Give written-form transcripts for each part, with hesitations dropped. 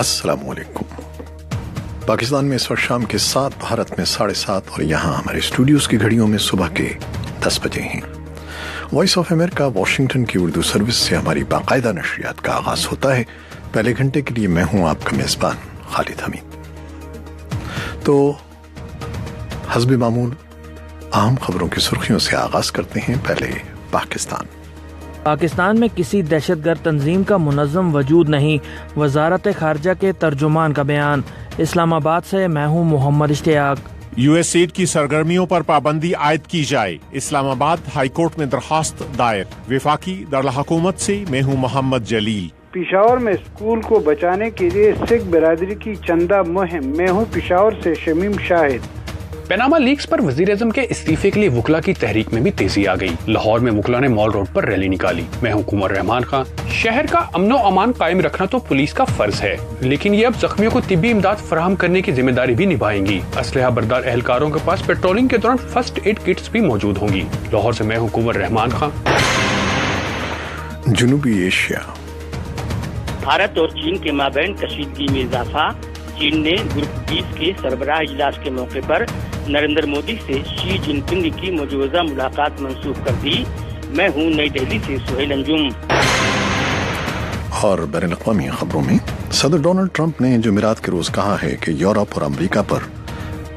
अस्सलाम वालेकुम। पाकिस्तान में इस वक्त शाम के 7, भारत में 7:30 और यहाँ हमारे स्टूडियोज़ की घड़ियों में सुबह के 10 बजे हैं। वॉइस ऑफ अमेरिका वाशिंगटन की उर्दू सर्विस से हमारी बाकायदा नशरियात का आगाज़ होता है। पहले घंटे के लिए मैं हूँ आपका मेज़बान खालिद हमीद। तो हस्ब मामूल अहम खबरों की सुर्खियों से आगाज़ करते हैं। पहले पाकिस्तान में किसी दहशतगर्द तंजीम का मुनज़्ज़म वजूद नहीं, वज़ारत ख़ारजा के तर्जुमान का बयान। इस्लामाबाद से मैं हूँ मोहम्मद इश्तियाक। US एड की सरगर्मियों पर पाबंदी आयद की जाए, इस्लामाबाद हाई कोर्ट में दरखास्त दायर। वफाकी दारुल-हुकूमत से मैं हूँ मोहम्मद जलील। पिशावर में स्कूल को बचाने के लिए सिख बिरादरी की चंदा मुहिम। मैं हूँ पिशावर से शमीम शाहिद। पनामा लीक्स पर वजीर-ए-आज़म के इस्तीफे के लिए वकला की तहरीक में भी तेजी आ गई। लाहौर में वकला ने मॉल रोड पर रैली निकाली। मैं हूँ कुमर रहमान खान। शहर का अमनो अमान कायम रखना तो पुलिस का फर्ज है, लेकिन ये अब जख्मियों को तिब्बी इमदाद फराहम करने की जिम्मेदारी भी निभाएंगी। असलहा बरदार एहलकारों के पास पेट्रोलिंग के दौरान फर्स्ट एड किट्स भी मौजूद होंगी। लाहौर से मैं हूँ कुमर रहमान खान। जनूबी एशिया। भारत और चीन के माबैन कशीदगी में इजाफा। चीन ने ग्रुप 20 के सरबराह इजलास के मौके पर नरेंद्र मोदी से शी जिनपिंग की मौजूदा मुलाकात मंसूख कर दी। मैं हूं नई दिल्ली से सुहेल अंजुम। और बैनुल-अक़वामी खबरों में सदर डोनाल्ड ट्रंप ने जुमेरात के रोज कहा है कि यूरोप और अमेरिका पर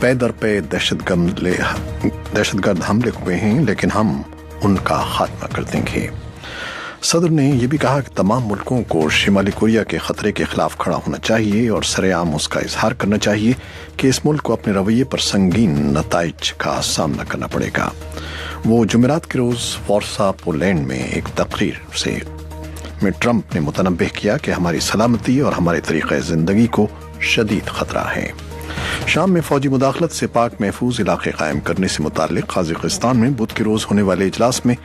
पे दर पे दहशतगर्द हमले हुए हैं, लेकिन हम उनका खात्मा कर देंगे। सदर ने यह भी कहा कि तमाम मुल्कों को शिमाली कोरिया के खतरे के खिलाफ खड़ा होना चाहिए और सरेआम उसका इजहार करना चाहिए कि इस मुल्क को अपने रवैये पर संगीन नताइज का सामना करना पड़ेगा। वो जुमेरात के रोज वारसा पोलैंड में एक तकरीर में ट्रंप ने मुतनब्बिह किया कि हमारी सलामती और हमारे तरीक़े ज़िंदगी को शदीद खतरा है। शाम में फौजी मुदाखलत से पाक महफूज इलाके कायम करने से मुताल्लिक़ कज़ाकिस्तान में बुध के रोज होने वाले इजलास में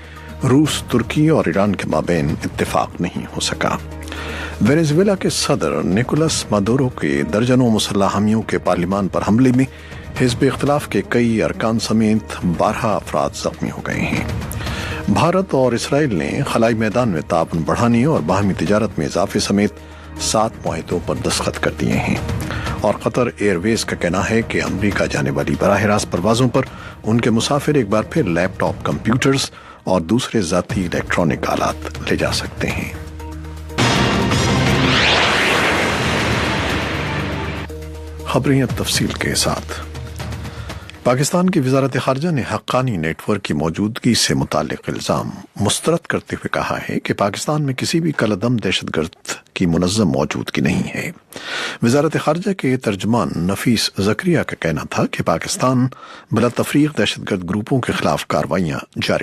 रूस, तुर्की और ईरान के माबैन इत्तेफाक नहीं हो सका। वेनेजुएला के सदर निकोलस मादुरो के दर्जनों मुसल्लह हामियों के पार्लिमान पर हमले में हिज़्ब इख्तिलाफ के कई अरकान समेत 12 अफराद जख्मी हो गए हैं। भारत और इसराइल ने खलाई मैदान में ताउन बढ़ाने और बाहमी तिजारत में इजाफे समेत 7 मुआहिदों पर दस्तखत कर दिए हैं। और कतर एयरवेज का कहना है कि अमरीका जाने वाली बराह रास्त परवाजों पर उनके मुसाफिर एक बार फिर लैपटॉप, कंप्यूटर्स और दूसरे जाती इलेक्ट्रॉनिक आलात ले जा सकते हैं। खबरें अब तफसील के साथ। पाकिस्तान की वजारत खारजा ने हक्कानी नेटवर्क की मौजूदगी से मुताल्लिक इल्जाम मुस्तरद करते हुए कहा है कि पाकिस्तान में किसी भी कलअदम दहशतगर्द की मुनज़्ज़म मौजूदगी नहीं है। वजारत खारजा के तर्जमान नफीस ज़करिया का कहना था कि पाकिस्तान बिला तफरीक दहशतगर्द ग्रुपों के खिलाफ कार्रवाइयाँ जारी